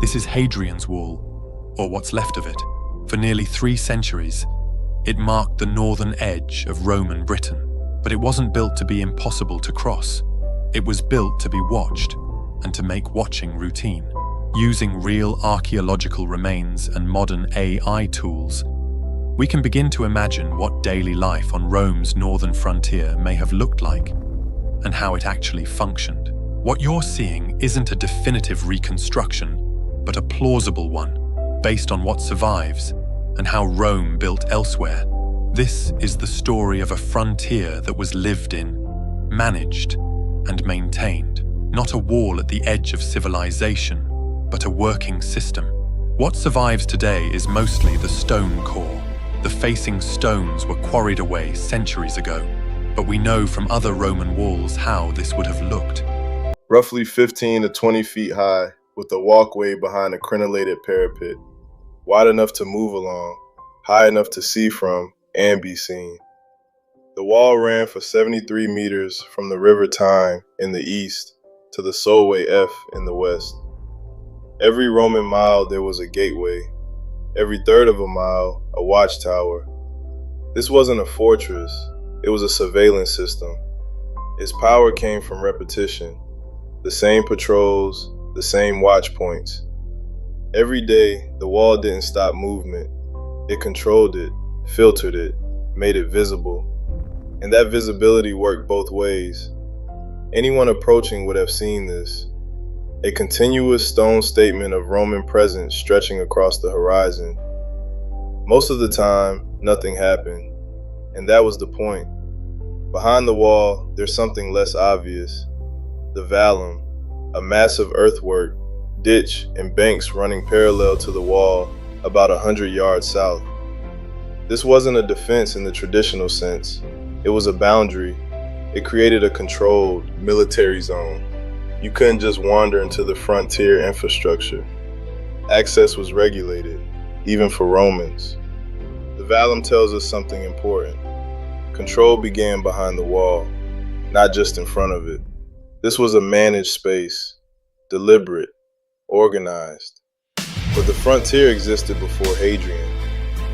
This is Hadrian's Wall, or what's left of it. For nearly 3 centuries, it marked the northern edge of Roman Britain, but it wasn't built to be impossible to cross. It was built to be watched, and to make watching routine. Using real archaeological remains and modern AI tools, we can begin to imagine what daily life on Rome's northern frontier may have looked like, and how it actually functioned. What you're seeing isn't a definitive reconstruction, but a plausible one, based on what survives and how Rome built elsewhere. This is the story of a frontier that was lived in, managed, and maintained. Not a wall at the edge of civilization, but a working system. What survives today is mostly the stone core. The facing stones were quarried away centuries ago, but we know from other Roman walls how this would have looked. Roughly 15 to 20 feet high, with a walkway behind a crenellated parapet, wide enough to move along, high enough to see from and be seen. The wall ran for 73 meters from the River Tyne in the east to the Solway F in the west. Every Roman mile there was a gateway, every third of a mile a watchtower. This wasn't a fortress, it was a surveillance system. Its power came from repetition, the same patrols, the same watch points. Every day, the wall didn't stop movement. It controlled it, filtered it, made it visible. And that visibility worked both ways. Anyone approaching would have seen this. A continuous stone statement of Roman presence stretching across the horizon. Most of the time, nothing happened. And that was the point. Behind the wall, there's something less obvious. The vallum, a massive earthwork, ditch, and banks running parallel to the wall about 100 yards south. This wasn't a defense in the traditional sense. It was a boundary. It created a controlled military zone. You couldn't just wander into the frontier infrastructure. Access was regulated, even for Romans. The vallum tells us something important. Control began behind the wall, not just in front of it. This was a managed space, deliberate, organized. But the frontier existed before Hadrian.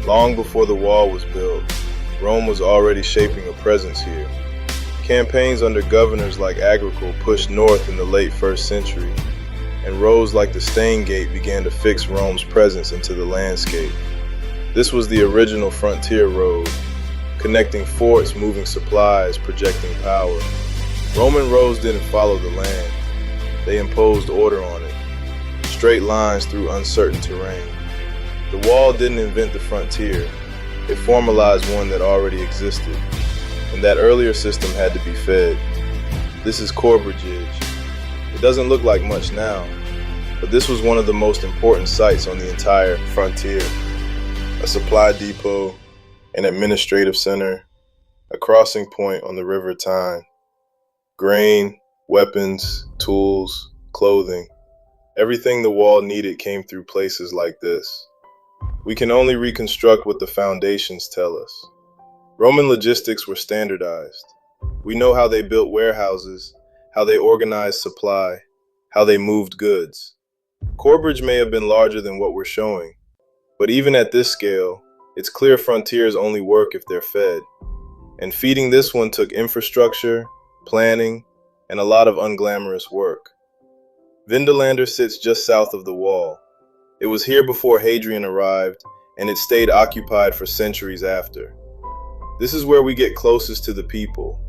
Long before the wall was built, Rome was already shaping a presence here. Campaigns under governors like Agricola pushed north in the late 1st century, and roads like the Stane Gate began to fix Rome's presence into the landscape. This was the original frontier road, connecting forts, moving supplies, projecting power. Roman roads didn't follow the land. They imposed order on it. Straight lines through uncertain terrain. The wall didn't invent the frontier. It formalized one that already existed. And that earlier system had to be fed. This is Corbridge. It doesn't look like much now, but this was one of the most important sites on the entire frontier. A supply depot, an administrative center, a crossing point on the River Tyne. Grain, weapons, tools, clothing. Everything the wall needed came through places like this. We can only reconstruct what the foundations tell us. Roman logistics were standardized. We know how they built warehouses, how they organized supply, how they moved goods. Corbridge may have been larger than what we're showing, but even at this scale, it's clear frontiers only work if they're fed. And feeding this one took infrastructure, planning, and a lot of unglamorous work. Vindolanda sits just south of the wall. It was here before Hadrian arrived, and it stayed occupied for centuries after. This is where we get closest to the people.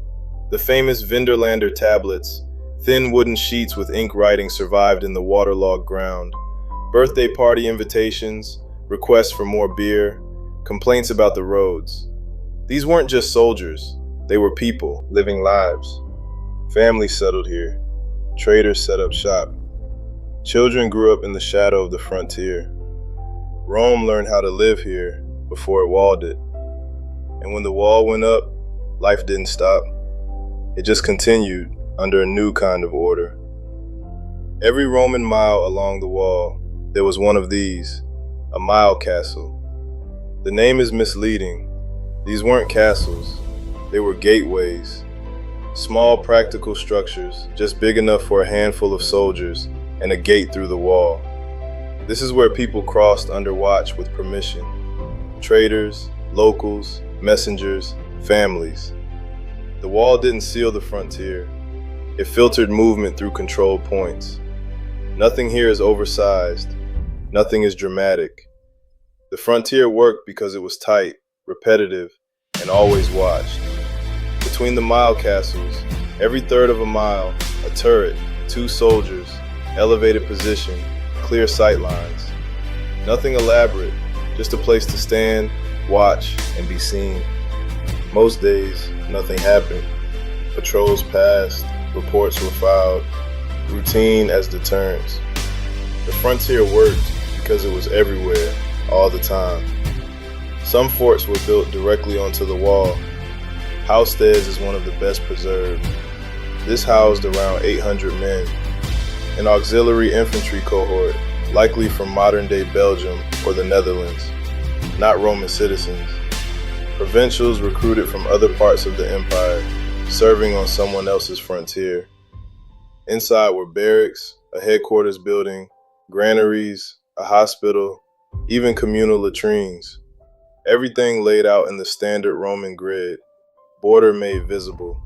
The famous Vindolanda tablets, thin wooden sheets with ink writing survived in the waterlogged ground. Birthday party invitations, requests for more beer, complaints about the roads. These weren't just soldiers, they were people, living lives. Families settled here. Traders set up shop. Children grew up in the shadow of the frontier. Rome learned how to live here before it walled it. And when the wall went up, life didn't stop. It just continued under a new kind of order. Every Roman mile along the wall, there was one of these, a mile castle. The name is misleading. These weren't castles, they were gateways. Small practical structures, just big enough for a handful of soldiers, and a gate through the wall. This is where people crossed under watch with permission. Traders, locals, messengers, families. The wall didn't seal the frontier. It filtered movement through controlled points. Nothing here is oversized. Nothing is dramatic. The frontier worked because it was tight, repetitive, and always watched. Between the mile castles, every third of a mile, a turret, 2 soldiers, elevated position, clear sight lines. Nothing elaborate, just a place to stand, watch, and be seen. Most days, nothing happened. Patrols passed, reports were filed, routine as deterrence. The frontier worked because it was everywhere, all the time. Some forts were built directly onto the wall. Housesteads is one of the best preserved. This housed around 800 men. An auxiliary infantry cohort, likely from modern-day Belgium or the Netherlands, not Roman citizens. Provincials recruited from other parts of the empire, serving on someone else's frontier. Inside were barracks, a headquarters building, granaries, a hospital, even communal latrines. Everything laid out in the standard Roman grid, border made visible.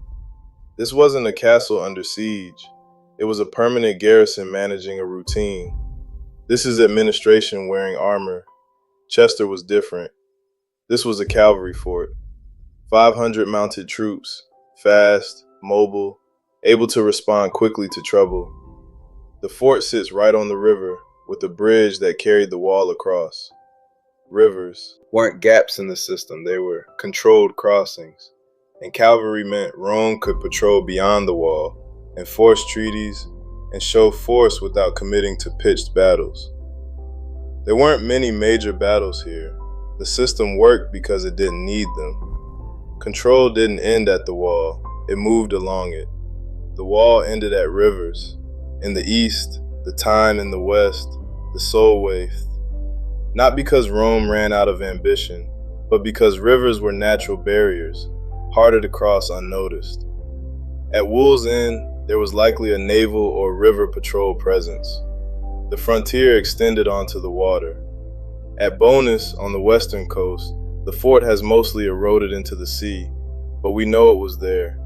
This wasn't a castle under siege. It was a permanent garrison managing a routine. This is administration wearing armor. Chester was different. This was a cavalry fort. 500 mounted troops, fast, mobile, able to respond quickly to trouble. The fort sits right on the river, with a bridge that carried the wall across. Rivers weren't gaps in the system, they were controlled crossings. And cavalry meant Rome could patrol beyond the wall, enforce treaties, and show force without committing to pitched battles. There weren't many major battles here. The system worked because it didn't need them. Control didn't end at the wall, it moved along it. The wall ended at rivers. In the east, the Tyne in the west, the Solway. Not because Rome ran out of ambition, but because rivers were natural barriers, harder to cross unnoticed. At Wool's End, there was likely a naval or river patrol presence. The frontier extended onto the water. At Bonus, on the western coast, the fort has mostly eroded into the sea, but we know it was there.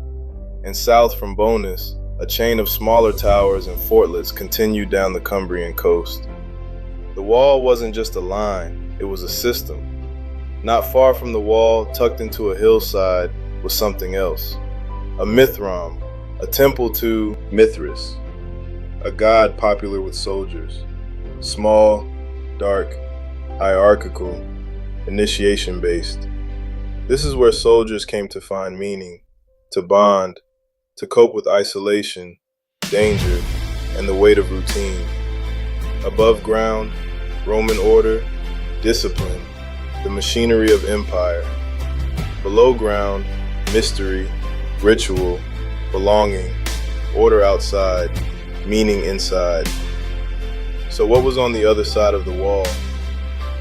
And south from Bonus, a chain of smaller towers and fortlets continued down the Cumbrian coast. The wall wasn't just a line, it was a system. Not far from the wall, tucked into a hillside, was something else. A Mithram, a temple to Mithras, a god popular with soldiers. Small, dark, hierarchical, initiation-based. This is where soldiers came to find meaning, to bond, to cope with isolation, danger, and the weight of routine. Above ground, Roman order, discipline, the machinery of empire. Below ground, mystery, ritual, belonging, order outside, meaning inside. So what was on the other side of the wall?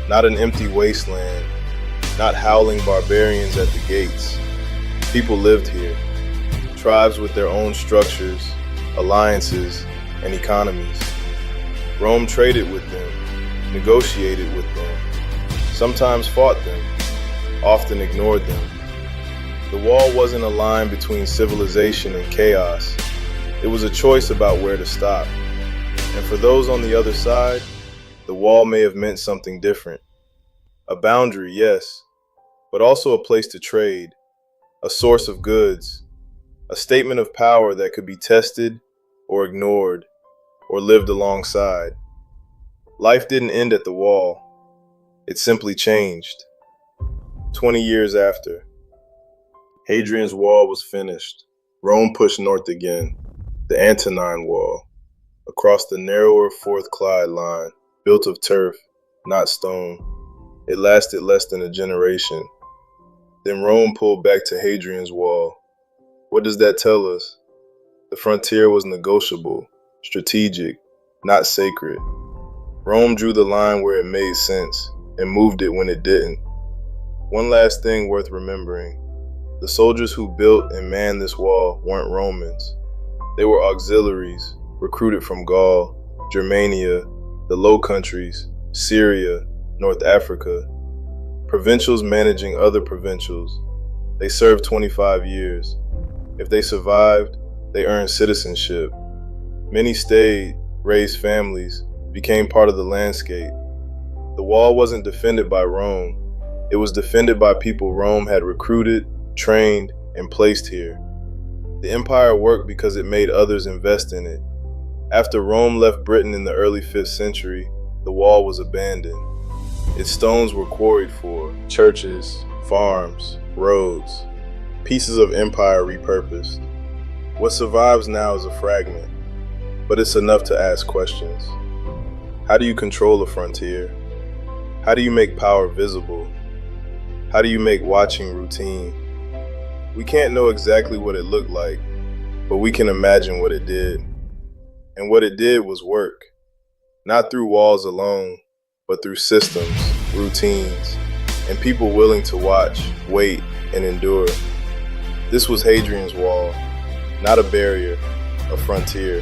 Not an empty wasteland, not howling barbarians at the gates. People lived here, tribes with their own structures, alliances, and economies. Rome traded with them, negotiated with them, sometimes fought them, often ignored them. The wall wasn't a line between civilization and chaos. It was a choice about where to stop. And for those on the other side, the wall may have meant something different. A boundary, yes, but also a place to trade, a source of goods, a statement of power that could be tested or ignored or lived alongside. Life didn't end at the wall. It simply changed. 20 years after, Hadrian's wall was finished. Rome pushed north again, the Antonine Wall, across the narrower Fourth Clyde line, built of turf, not stone. It lasted less than a generation. Then Rome pulled back to Hadrian's Wall. What does that tell us? The frontier was negotiable, strategic, not sacred. Rome drew the line where it made sense and moved it when it didn't. One last thing worth remembering. The soldiers who built and manned this wall weren't Romans. They were auxiliaries, recruited from Gaul, Germania, the Low Countries, Syria, North Africa, provincials managing other provincials. They served 25 years. If they survived, they earned citizenship. Many stayed, raised families, became part of the landscape. The wall wasn't defended by Rome. It was defended by people Rome had recruited, trained, and placed here. The empire worked because it made others invest in it. After Rome left Britain in the early 5th century, the wall was abandoned. Its stones were quarried for churches, farms, roads, pieces of empire repurposed. What survives now is a fragment, but it's enough to ask questions. How do you control a frontier? How do you make power visible? How do you make watching routine? We can't know exactly what it looked like, but we can imagine what it did. And what it did was work, not through walls alone, but through systems, routines, and people willing to watch, wait, and endure. This was Hadrian's Wall, not a barrier, a frontier.